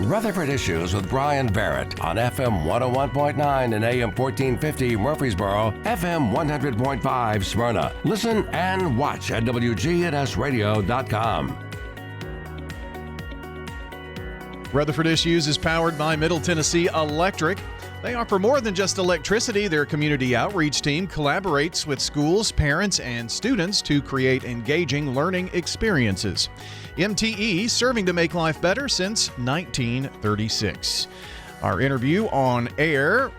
Rutherford Issues with Bryan Barrett on FM 101.9 and AM 1450 Murfreesboro, FM 100.5 Smyrna. Listen and watch at WGNSradio.com. Rutherford Issues is powered by Middle Tennessee Electric. They offer more than just electricity. Their community outreach team collaborates with schools, parents, and students to create engaging learning experiences. MTE, serving to make life better since 1936. Our interview on air,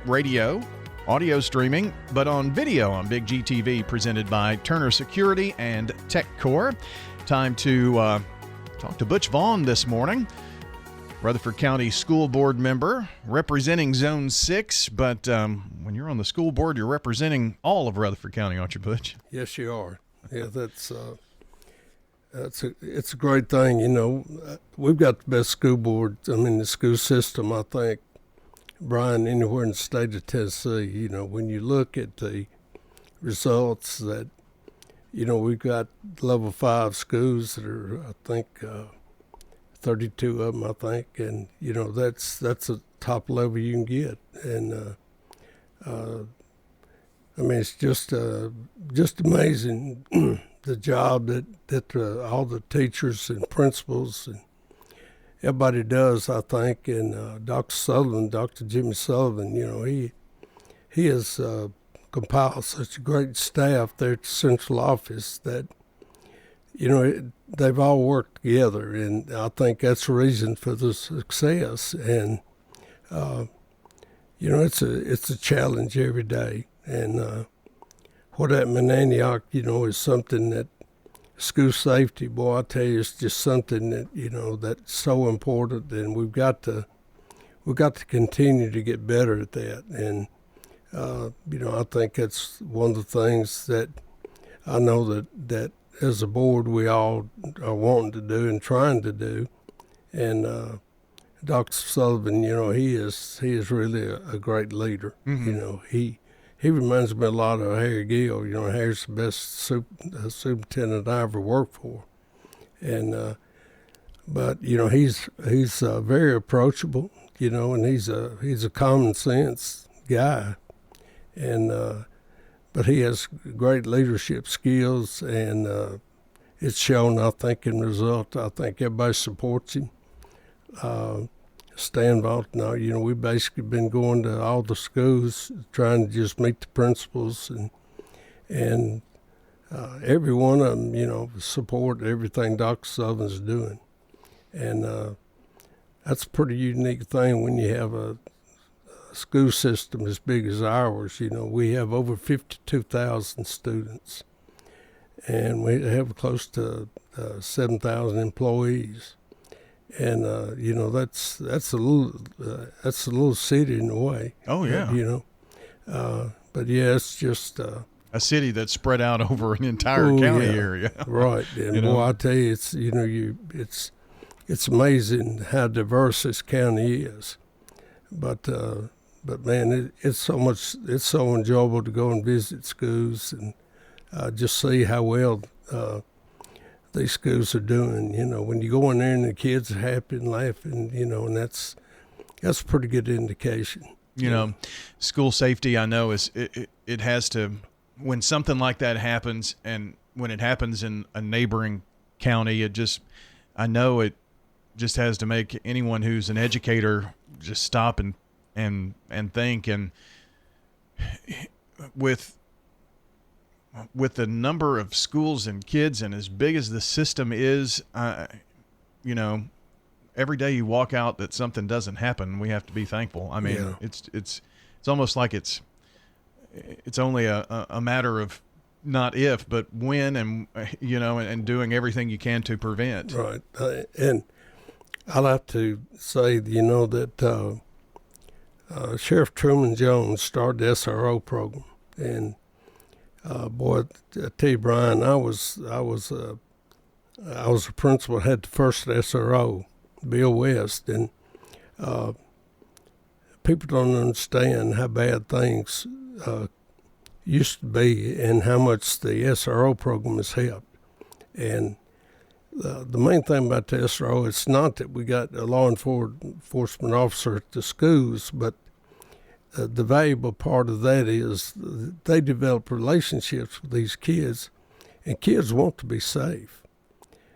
radio, audio streaming, but on video on Big GTV, presented by Turner Security and TechCore. Time to talk to Butch Vaughn this morning. Rutherford County School Board member representing Zone 6, but when you're on the school board, you're representing all of Rutherford County, aren't you, Butch? Yes, you are. Yeah, it's a great thing. You know, we've got the best school board, the school system, I think, Brian, anywhere in the state of Tennessee. You know, when you look at the results that, you know, we've got level 5 schools that are, I think, 32 of them, I think, and you know that's a top level you can get, and it's just amazing the job that all the teachers and principals and everybody does, I think, and Dr. Jimmy Sullivan, you know, he has compiled such a great staff there at the central office that, you know, they've all worked together, and I think that's the reason for the success. And you know, it's a challenge every day. And what happened in Antioch, you know, is something that school safety, boy, I tell you, it's just something that, you know, that's so important, and we've got to continue to get better at that. And you know, I think that's one of the things that I know that as a board, we all are wanting to do and trying to do. And Dr. Sullivan, you know, he is really a great leader. Mm-hmm. You know, he reminds me a lot of Harry Gill. You know, Harry's the best superintendent I ever worked for. And but you know, he's very approachable. You know, and he's a common sense guy. And but he has great leadership skills, and it's shown, I think, in the result. I think everybody supports him. Stan Vaughn, you know, we've basically been going to all the schools trying to just meet the principals, and every one of them, you know, support everything Dr. Sullivan's doing. And that's a pretty unique thing when you have a school system as big as ours. You know, we have over 52,000 students, and we have close to 7,000 employees. And you know, that's a little city in a way. Oh yeah. You know, but yeah, it's just a city that's spread out over an entire county area. Right. And you know? Boy, I tell you, it's, you know, it's amazing how diverse this county is. But man, it's so enjoyable to go and visit schools and just see how well these schools are doing. You know, when you go in there and the kids are happy and laughing, you know, and that's a pretty good indication. You know, school safety, I know, it has to, when something like that happens, and when it happens in a neighboring county, I know it just has to make anyone who's an educator just stop and think. And with the number of schools and kids, and as big as the system is, you know, every day you walk out that something doesn't happen, we have to be thankful. I mean, it's almost like it's only a matter of not if, but when, and you know, and doing everything you can to prevent. Right. And I'll have to say, you know, that Sheriff Truman Jones started the SRO program, and boy, I tell you, Brian, I was a principal, had the first SRO, Bill West, and people don't understand how bad things used to be and how much the SRO program has helped. And the main thing about the SRO, it's not that we got a law enforcement officer at the schools, but the valuable part of that is they develop relationships with these kids, and kids want to be safe.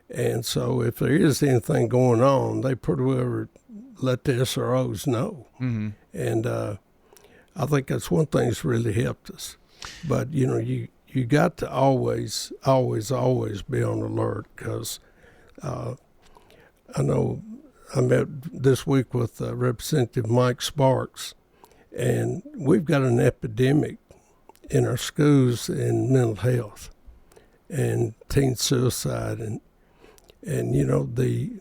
And so if there is anything going on, they pretty well let the SROs know. Mm-hmm. And I think that's one thing that's really helped us. But, you got to always be on alert, because I know I met this week with Representative Mike Sparks, and we've got an epidemic in our schools in mental health and teen suicide, and the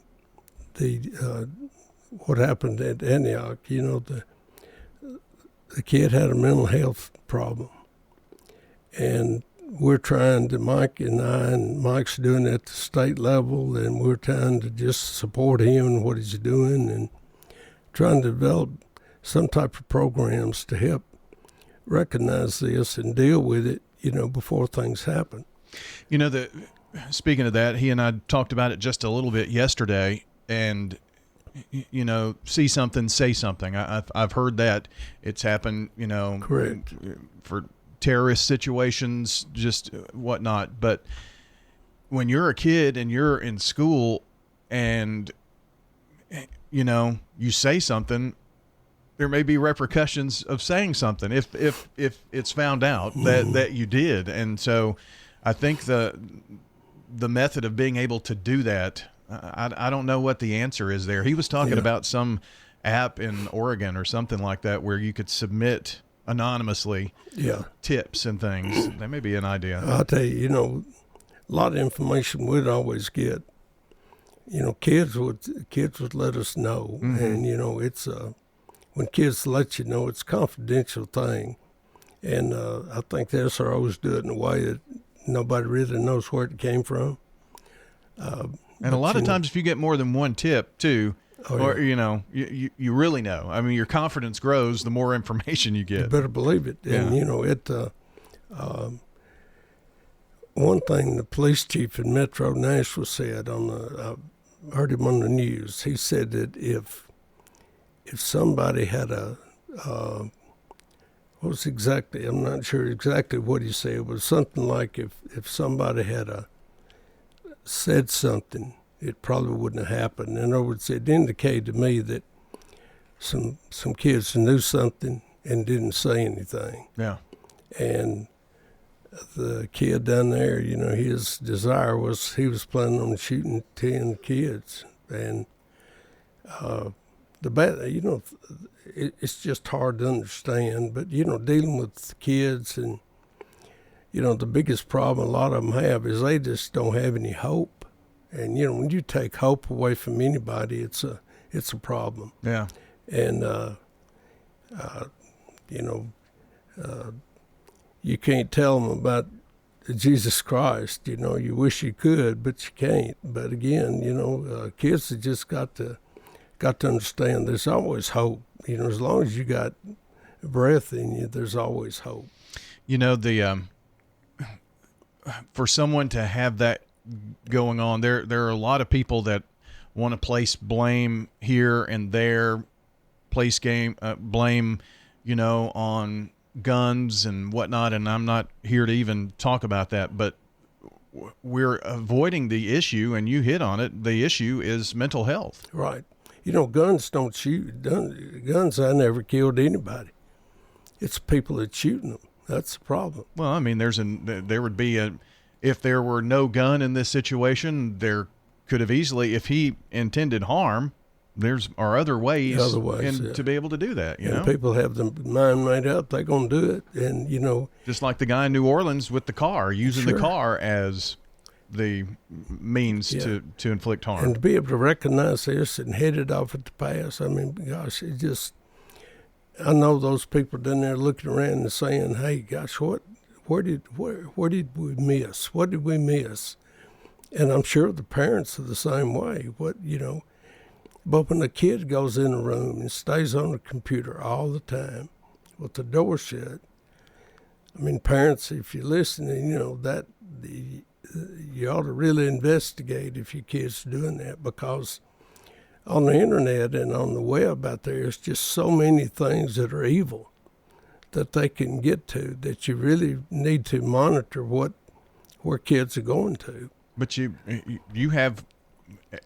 what happened at Antioch. The kid had a mental health problem, and we're trying to, Mike and I, and Mike's doing it at the state level, and we're trying to just support him and what he's doing, and trying to develop some type of programs to help recognize this and deal with it, before things happen. Speaking of that, he and I talked about it just a little bit yesterday, and see something, say something. I've heard that it's happened, Correct. For terrorist situations, just whatnot. But when you're a kid and you're in school and, you say something, there may be repercussions of saying something if it's found out that you did. And so I think the method of being able to do that, I don't know what the answer is there. He was talking about some app in Oregon or something like that where you could submit anonymously tips and things. That may be an idea. I'll tell you, a lot of information we'd always get. Kids would let us know, mm-hmm. and it's when kids let you know, it's a confidential thing, and I think the SROs do it in a way that nobody really knows where it came from. And a lot of times, if you get more than one tip, too, you really know. I mean, your confidence grows the more information you get. You better believe it. Yeah. And one thing the police chief in Metro Nashville said I heard him on the news. He said that if somebody had what was exactly, I'm not sure exactly what he said, but something like if somebody had said something, it probably wouldn't have happened. In other words, it indicated to me that some kids knew something and didn't say anything. Yeah. And the kid down there, his desire was he was planning on shooting 10 kids. And it's just hard to understand. But, dealing with kids and, the biggest problem a lot of them have is they just don't have any hope. And, when you take hope away from anybody, it's a problem. Yeah. And, you can't tell them about Jesus Christ. You wish you could, but you can't. But again, kids have just got to understand there's always hope. As long as you got breath in you, there's always hope. For someone to have that going on, there are a lot of people that want to place blame here and there, blame, on guns and whatnot. And I'm not here to even talk about that, but we're avoiding the issue, and you hit on it. The issue is mental health. Right. Guns don't shoot. Guns, I never killed anybody. It's people that shooting them. That's the problem. Well, I mean, there would be if there were no gun in this situation, there could have easily, if he intended harm, are other ways to be able to do that. You know, people have the mind made up; they're going to do it, and just like the guy in New Orleans with the car, using the car as the means to inflict harm, and to be able to recognize this and head it off at the pass. I mean, gosh, I know those people down there looking around and saying, "Hey, gosh, where did we miss? What did we miss?" And I'm sure the parents are the same way. But when a kid goes in a room and stays on the computer all the time with the door shut, I mean, parents, if you're listening, you ought to really investigate if your kid's doing that, because on the internet and on the web out there, there's just so many things that are evil that they can get to, that you really need to monitor where kids are going to. But you have,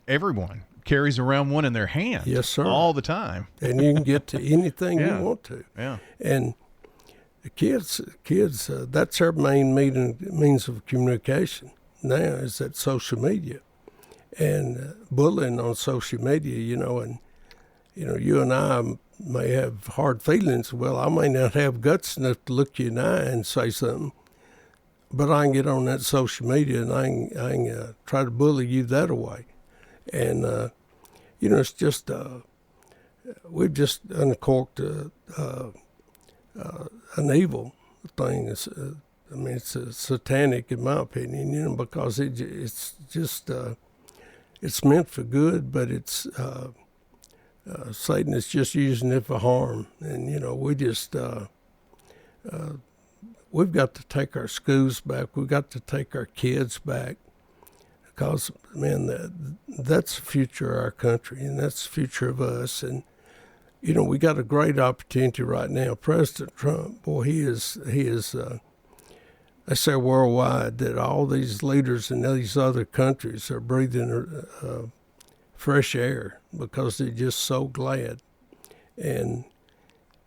everyone carries around one in their hand. Yes, sir. All the time. And you can get to anything you want to. Yeah. And the kids, that's our main means of communication now, is that social media. And bullying on social media, and you and I may have hard feelings. Well, I may not have guts enough to look you in the eye and say something, but I can get on that social media and I can try to bully you that away. And it's just we've just uncorked an evil thing. It's satanic in my opinion, because it's just. It's meant for good, but it's Satan is just using it for harm. And we just we've got to take our schools back. We've got to take our kids back, because man, that's the future of our country, and that's the future of us. And we got a great opportunity right now. President Trump, boy, he is. They say worldwide that all these leaders in these other countries are breathing fresh air because they're just so glad. And,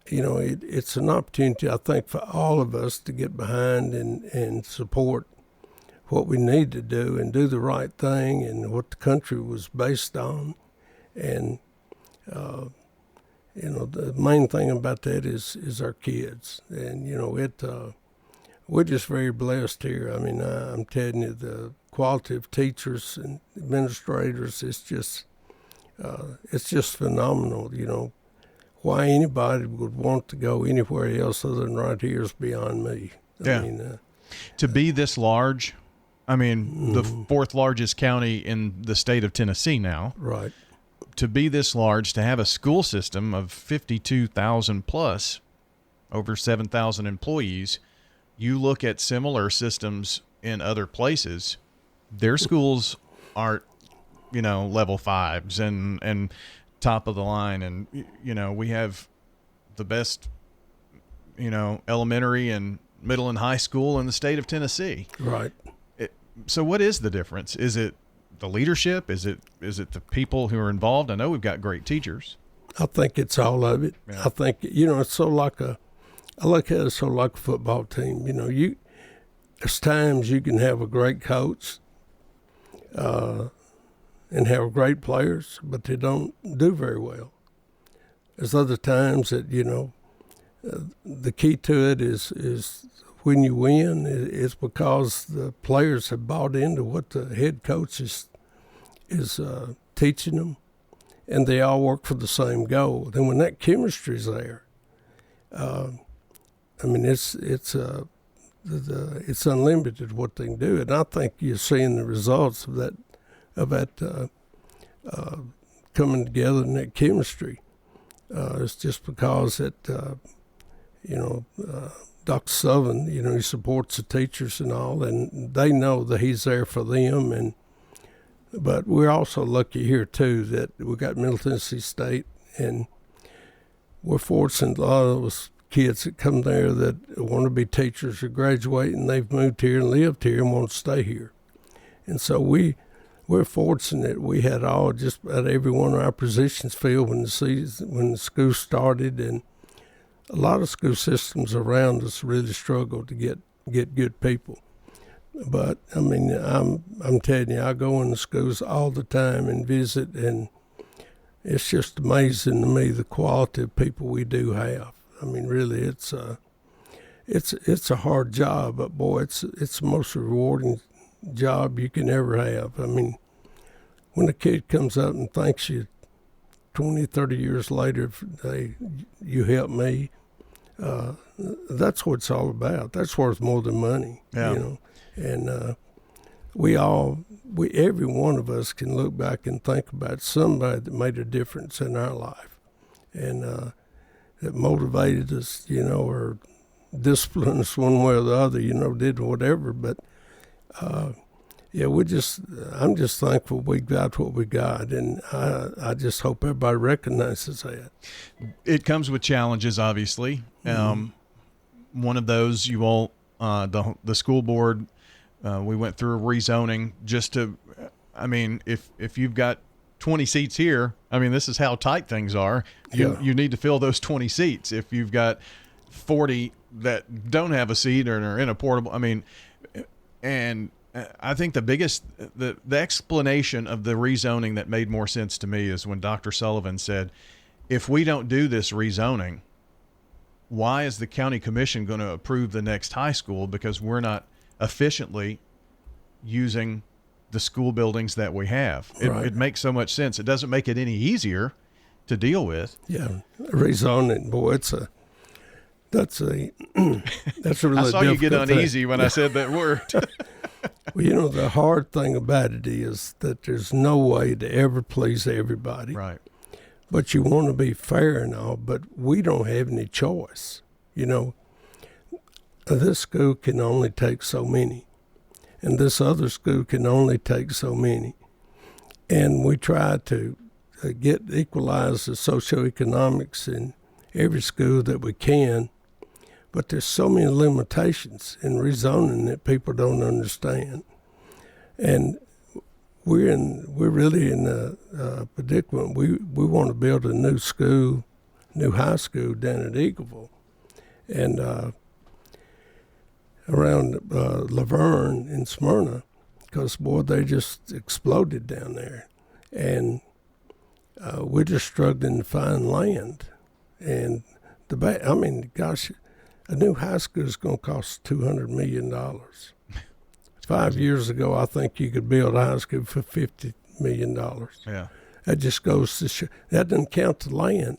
it's an opportunity, I think, for all of us to get behind and support what we need to do and do the right thing and what the country was based on. And, the main thing about that is our kids. And, we're just very blessed here. I mean, I'm telling you, the quality of teachers and administrators is just phenomenal. Why anybody would want to go anywhere else other than right here is beyond me. Yeah. I mean, to be this large, the fourth largest county in the state of Tennessee now. Right. To be this large, to have a school system of 52,000 plus, over 7,000 employees. You look at similar systems in other places, their schools aren't, level 5s and top of the line. And, we have the best, elementary and middle and high school in the state of Tennessee. Right. So what is the difference? Is it the leadership? Is it the people who are involved? I know we've got great teachers. I think it's all of it. Yeah. I think, it's I look at it sort of like a football team. There's times you can have a great coach and have great players, but they don't do very well. There's other times that, the key to it is when you win, it's because the players have bought into what the head coach is teaching them, and they all work for the same goal. And when that chemistry's there, it's unlimited what they can do, and I think you're seeing the results of that coming together in that chemistry. It's just because that Dr. Sullivan, he supports the teachers and all, and they know that he's there for them. But we're also lucky here too that we got Middle Tennessee State, and we're fortunate a lot of those kids that come there that want to be teachers or graduate, and they've moved here and lived here and want to stay here. And so we're fortunate. We had just about every one of our positions filled when the school started, and a lot of school systems around us really struggle to get good people. But I'm telling you, I go in the schools all the time and visit, and it's just amazing to me the quality of people we do have. Really, it's a hard job, but boy, it's the most rewarding job you can ever have. When a kid comes up and thanks you 20, 30 years later, you helped me, that's what it's all about. That's worth more than money, And every one of us can look back and think about somebody that made a difference in our life, and that motivated us, or disciplined us one way or the other, did whatever. But yeah, I'm just thankful we got what we got, and I just hope everybody recognizes that. It comes with challenges, obviously. One of those, you all, the school board, we went through a rezoning just to, I mean, if you've got 20 seats here, I mean, this is how tight things are. You need to fill those 20 seats. If you've got 40 that don't have a seat or are in a portable, I mean, and I think the explanation of the rezoning that made more sense to me is when Dr. Sullivan said, if we don't do this rezoning, why is the county commission going to approve the next high school? Because we're not efficiently using the school buildings that we have. It makes so much sense. It doesn't make it any easier to deal with. Yeah, rezoning, boy, that's a really I saw you get uneasy thing. when I said that word. Well, the hard thing about it is that there's no way to ever please everybody. Right. But you want to be fair and all, but we don't have any choice. This school can only take so many, and this other school can only take so many. And we try to equalize the socioeconomics in every school that we can, but there's so many limitations in rezoning that people don't understand. And we're really in a predicament. We want to build a new high school down at Eagleville, and around Laverne in Smyrna, because boy, they just exploded down there, and we're just struggling to find land. And gosh, a new high school is going to cost $200 million. 5 years ago, I think you could build a high school for $50 million. Yeah. That just goes to show. That doesn't count the land.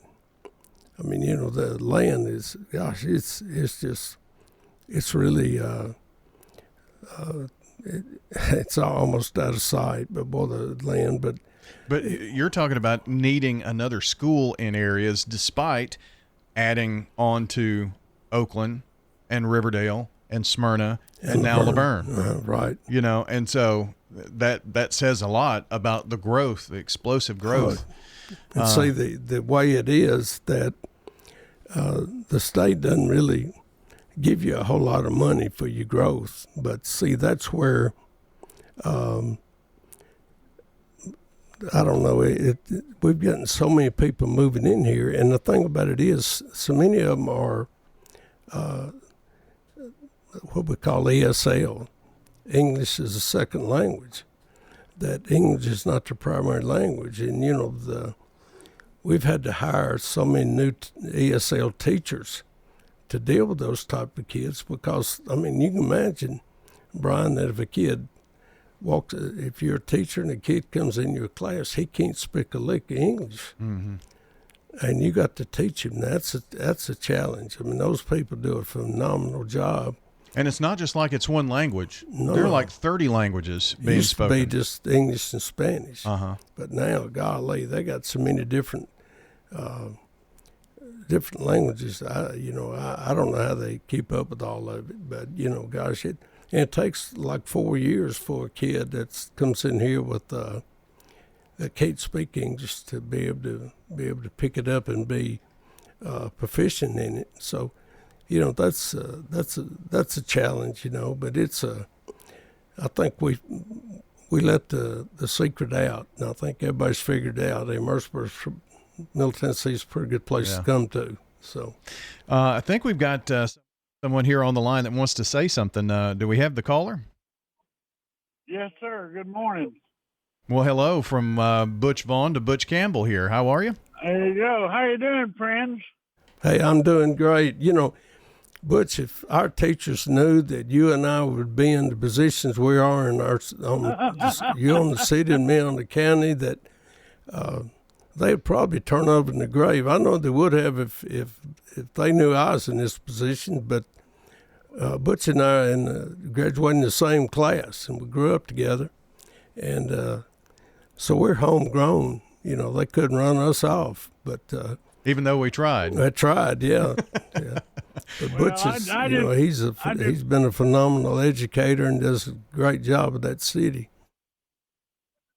I mean, the land is, gosh, it's really, it's almost out of sight, but boy, the land, But you're talking about needing another school in areas despite adding on to Oakland and Riverdale and Smyrna and now Laverne. Right. And so that says a lot about the growth, the explosive growth. And see, the way it is that the state doesn't really give you a whole lot of money for your growth. But see, that's where, I don't know, we've gotten so many people moving in here. And the thing about it is, so many of them are what we call ESL, English as a second language, that English is not the primary language. And, we've had to hire so many new ESL teachers to deal with those type of kids because, I mean, you can imagine, Brian, that if a kid if you're a teacher and a kid comes in your class, he can't speak a lick of English. Mm-hmm. And you got to teach him. That's a challenge. I mean, those people do a phenomenal job. And it's not just like it's one language. No. There are like 30 languages being spoken. It used to be just English and Spanish. Uh-huh. But now, golly, they got so many different languages. I don't know how they keep up with all of it. But, gosh, it takes like 4 years for a kid that comes in here with that can't speak English to be able to pick it up and be proficient in it. So, that's a challenge, But I think we let the secret out, and I think everybody's figured out. Murfreesboro, Middle Tennessee is a pretty good place to come to. So, I think we've got someone here on the line that wants to say something. Do we have the caller? Yes, sir. Good morning. Well, hello from Butch Vaughn to Butch Campbell here. How are you? There you go. How you doing, friends? Hey, I'm doing great. Butch, if our teachers knew that you and I would be in the positions we are in you on the city and me on the county, that they'd probably turn over in the grave. I know they would have if they knew I was in this position, but Butch and I graduated in the same class, and we grew up together. And so we're homegrown. They couldn't run us off. But Even though we tried. I tried, yeah. Yeah. But Butch is, he's been a phenomenal educator and does a great job of that city.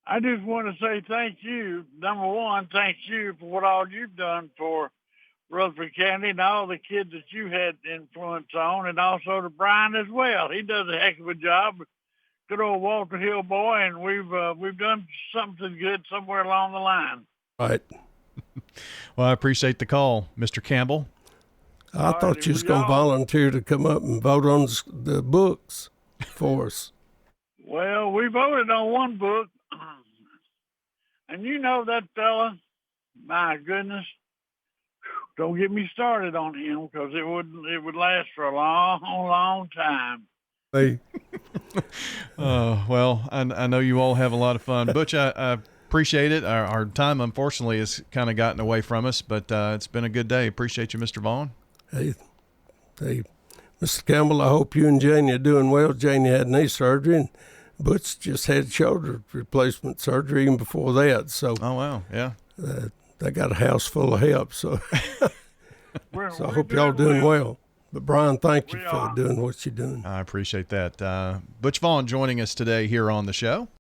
I just want to say thank you. Number one, thank you for what all you've done for Rutherford County and all the kids that you had influence on, and also to Bryan as well. He does a heck of a job. Good old Walter Hill boy, and we've done something good somewhere along the line. Right. Well, I appreciate the call, Mr. Campbell. I thought you was going to volunteer to come up and vote on the books for us. Well, we voted on one book, and you know that fella, my goodness, don't get me started on him because it would last for a long, long time. Hey. Well, I know you all have a lot of fun. Butch, I appreciate it. Our time, unfortunately, has kind of gotten away from us, but it's been a good day. Appreciate you, Mr. Vaughn. Hey, Mr. Campbell, I hope you and Janie are doing well. Janie had knee surgery, and Butch just had shoulder replacement surgery even before that. So, oh, wow, yeah. They got a house full of help, so so I hope y'all doing well. But, Bryan, thank you for doing what you're doing. I appreciate that. Butch Vaughn joining us today here on the show.